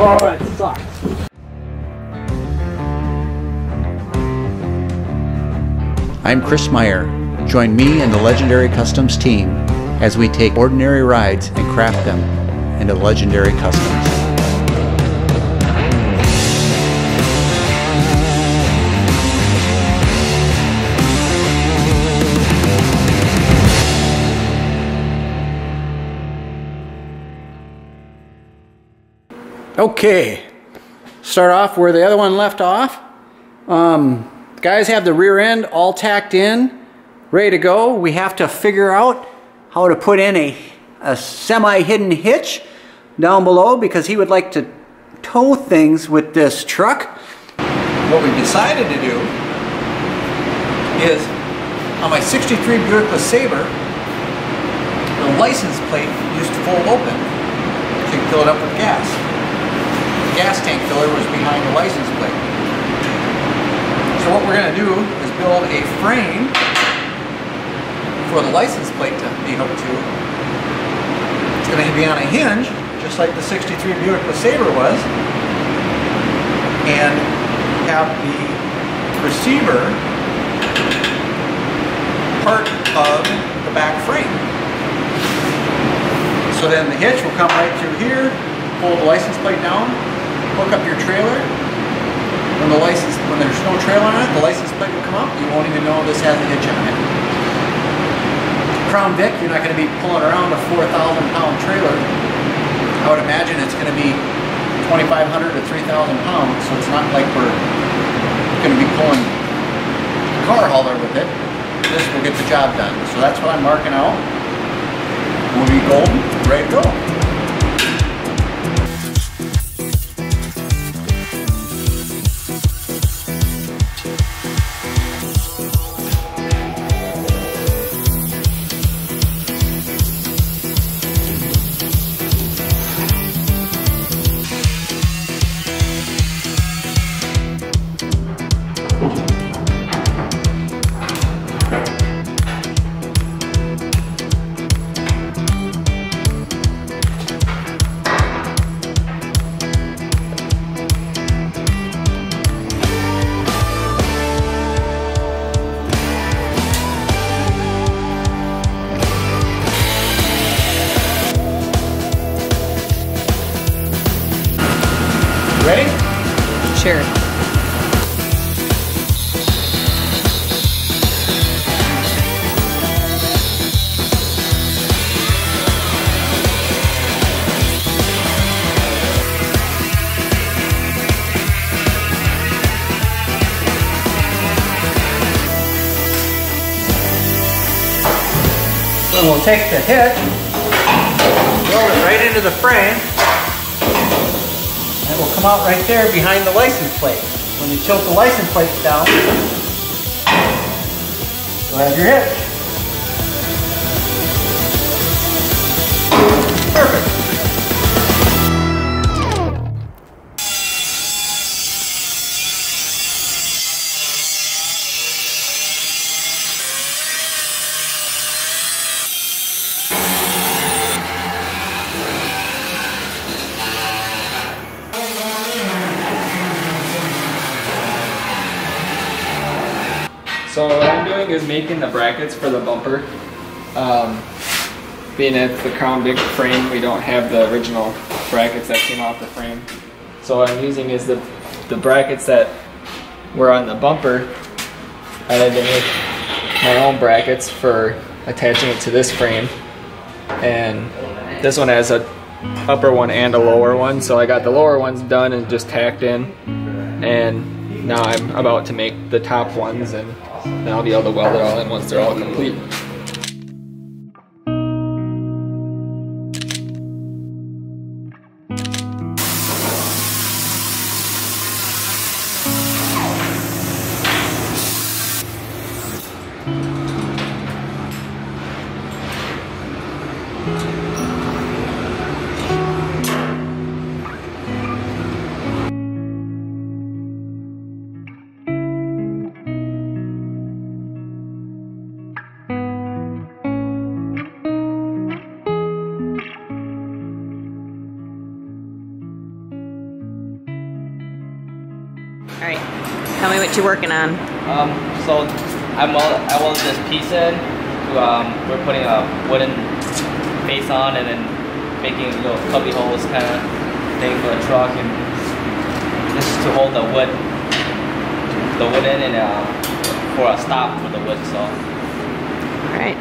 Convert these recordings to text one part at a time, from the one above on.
Oh, that sucks. I'm Chris Meyer. Join me and the Legendary Customs team as we take ordinary rides and craft them into legendary customs. Okay, start off where the other one left off. Guys have the rear end all tacked in, ready to go. We have to figure out how to put in a semi-hidden hitch down below because he would like to tow things with this truck. What we decided to do is on my 63 Buick LeSabre, the license plate used to fold open so you can fill it up with gas. The gas tank filler was behind the license plate. So what we're going to do is build a frame for the license plate to be hooked to. It's going to be on a hinge, just like the 63 Buick LeSabre was, and have the receiver part of the back frame. So then the hitch will come right through here, pull the license plate down, hook up your trailer. When there's no trailer on it, the license plate will come up. You won't even know this has a hitch on it. Crown Vic, you're not going to be pulling around a 4,000-pound trailer. I would imagine it's going to be 2,500 to 3,000 pounds, so it's not like we're going to be pulling a car hauler with it. This will get the job done. So that's what I'm marking out. We'll be golden, ready to go. Ready? Sure. So we'll take the hitch, build it right into the frame. It will come out right there behind the license plate. When you tilt the license plates down, you'll have your hitch. Perfect. So what I'm doing is making the brackets for the bumper. Being it's the Crown Vic frame, we don't have the original brackets that came off the frame. So what I'm using is the brackets that were on the bumper. I had to make my own brackets for attaching it to this frame. And this one has a upper one and a lower one. So I got the lower ones done and just tacked in. And now I'm about to make the top ones, and then I'll be able to weld it all in once they're all complete. All right, tell me what you're working on. So I welded this piece in. We're putting a wooden face on and then making little cubby holes kind of thing for the truck, and this is to hold the wood in and for a stop for the wood saw. All right,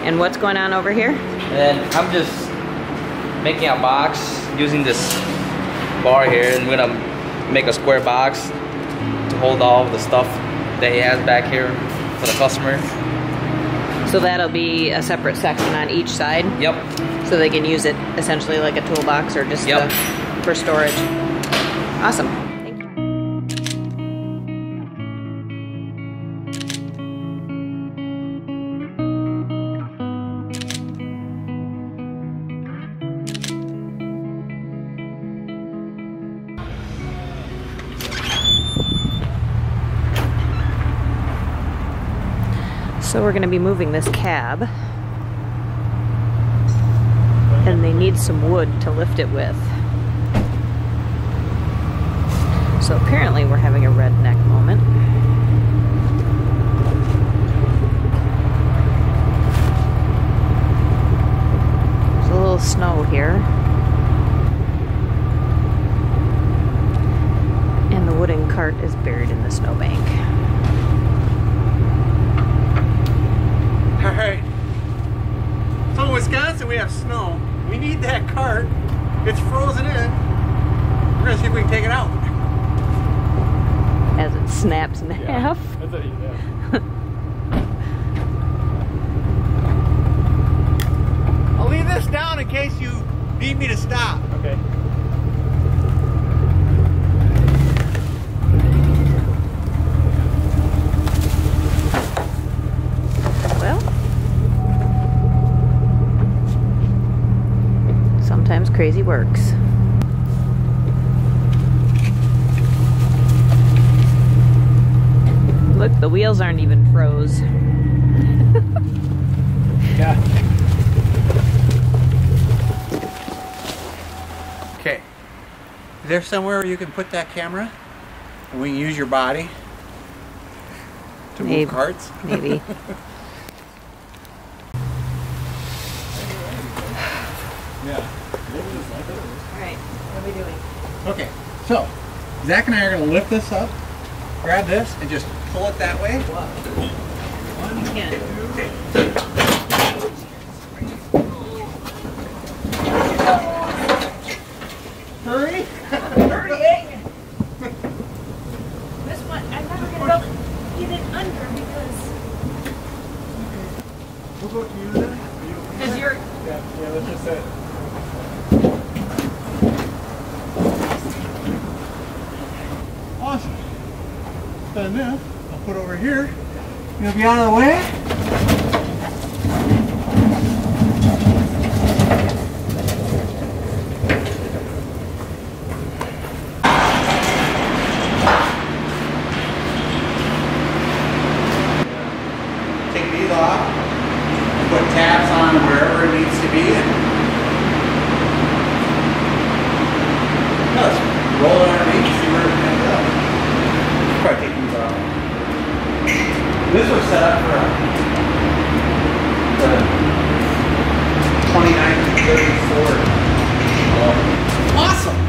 and what's going on over here? And then I'm just making a box using this bar here, and we're gonna make a square box to hold all of the stuff that he has back here for the customer. So that'll be a separate section on each side? Yep. So they can use it essentially like a toolbox or just for storage. Awesome. Thank you. So we're going to be moving this cab, and they need some wood to lift it with. So apparently we're having a redneck moment. There's a little snow here, and the wooden cart is buried in the snowbank. Alright, so in Wisconsin we have snow. We need that cart. It's frozen in. We're gonna see if we can take it out. As it snaps in half. That's what he did. I'll leave this down in case you need me to stop. Okay. Well, sometimes crazy works. Look, the wheels aren't even froze. Yeah. Okay. Is there somewhere where you can put that camera? And we can use your body to move carts? Maybe. Yeah. Alright, what are we doing? Okay, so Zach and I are going to lift this up, grab this, and just pull it that way. You can. Hurry! Hurry! This one, I'm never going to get it under because... We'll go to you then. Because you're... Yeah, let's just say. Awesome. Then this, I'll put over here. You'll be out of the way. Take these off. Put tabs on wherever it needs to be. Let's roll it underneath, see where it ends up. Probably take these off. This was set up for the 29 to 34. Awesome!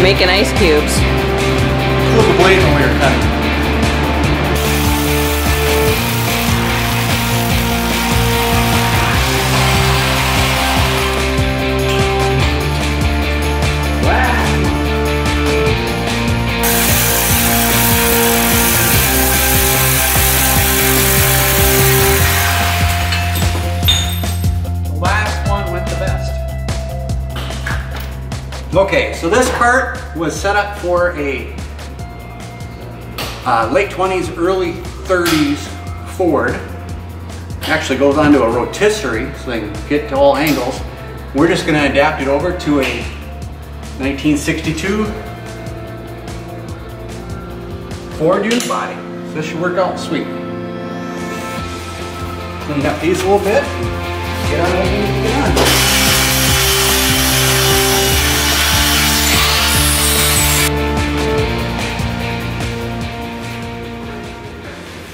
Making ice cubes. Flip the blade when we were cutting. Okay, so this cart was set up for a late 20s, early 30s Ford. Actually goes onto a rotisserie so they can get to all angles. We're just going to adapt it over to a 1962 Ford unibody. So this should work out sweet. Clean up these a little bit and get on what we need to get on.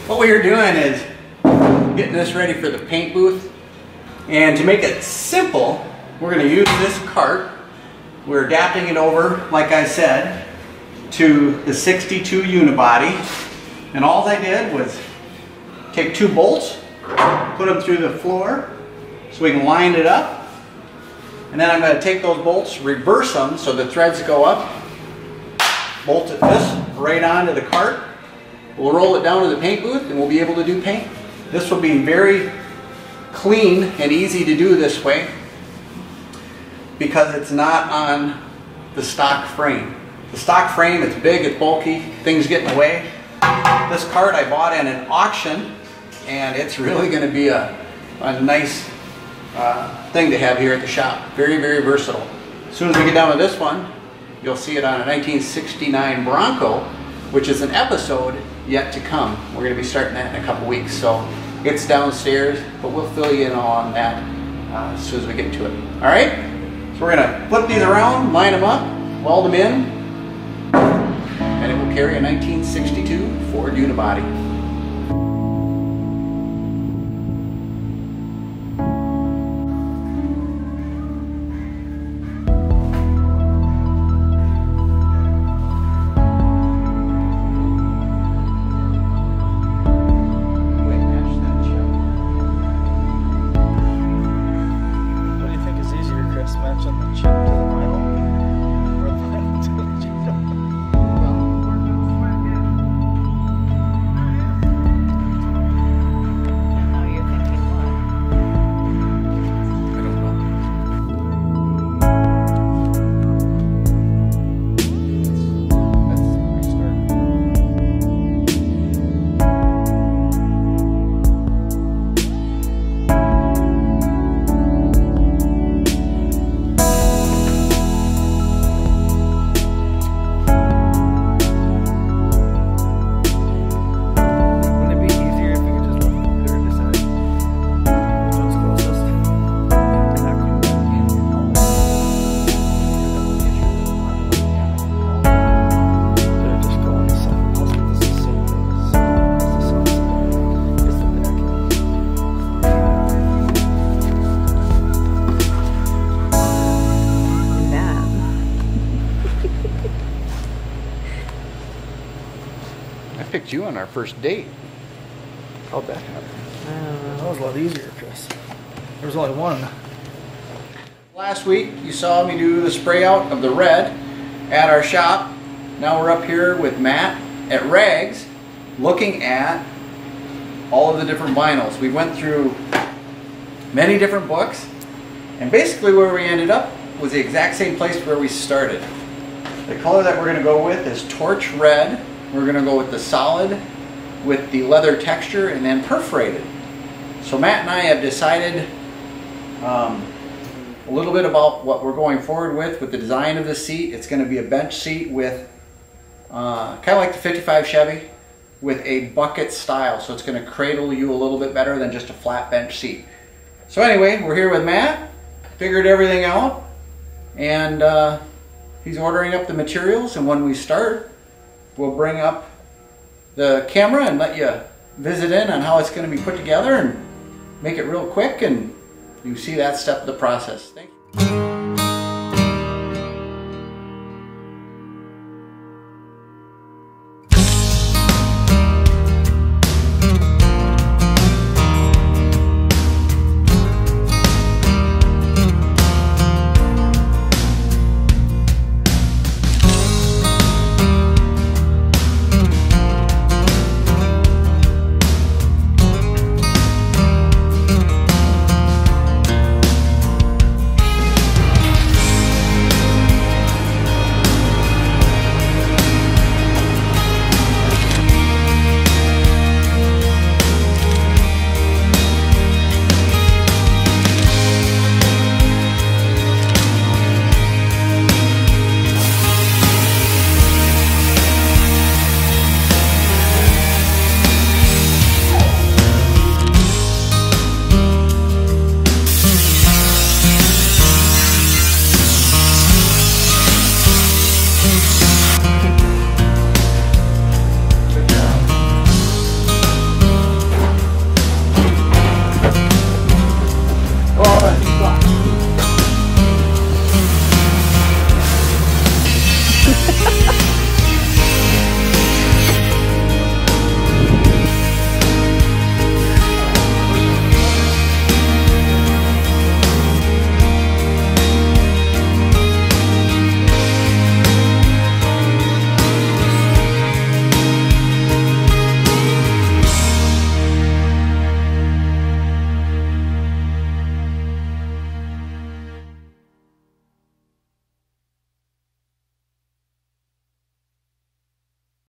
What we are doing is getting this ready for the paint booth, and to make it simple, we're going to use this cart. We're adapting it over, like I said, to the 62 unibody, and all I did was take 2 bolts, put them through the floor so we can line it up, and then I'm going to take those bolts, reverse them so the threads go up, bolt this right onto the cart. We'll roll it down to the paint booth and we'll be able to do paint. This will be very clean and easy to do this way because it's not on the stock frame. The stock frame, it's big, it's bulky, things get in the way. This cart I bought in an auction, and it's really going to be a nice thing to have here at the shop. Very, very versatile. As soon as we get done with this one, you'll see it on a 1969 Bronco, which is an episode yet to come. We're going to be starting that in a couple weeks, so it's downstairs, but we'll fill you in on that as soon as we get to it. All right, so we're going to flip these around, line them up, weld them in, and it will carry a 1962 Ford unibody. Picked you on our first date. How'd that happen? That was a lot easier, Chris. There was only one. Last week you saw me do the spray out of the red at our shop. Now we're up here with Matt at Rags looking at all of the different vinyls. We went through many different books, and basically where we ended up was the exact same place where we started. The color that we're going to go with is Torch Red. We're going to go with the solid, with the leather texture, and then perforated. So Matt and I have decided a little bit about what we're going forward with the design of the seat. It's going to be a bench seat with, kind of like the 55 Chevy, with a bucket style. So it's going to cradle you a little bit better than just a flat bench seat. So anyway, we're here with Matt, figured everything out, and he's ordering up the materials, and when we start, we'll bring up the camera and let you visit in on how it's going to be put together and make it real quick, and you see that step of the process. Thank you.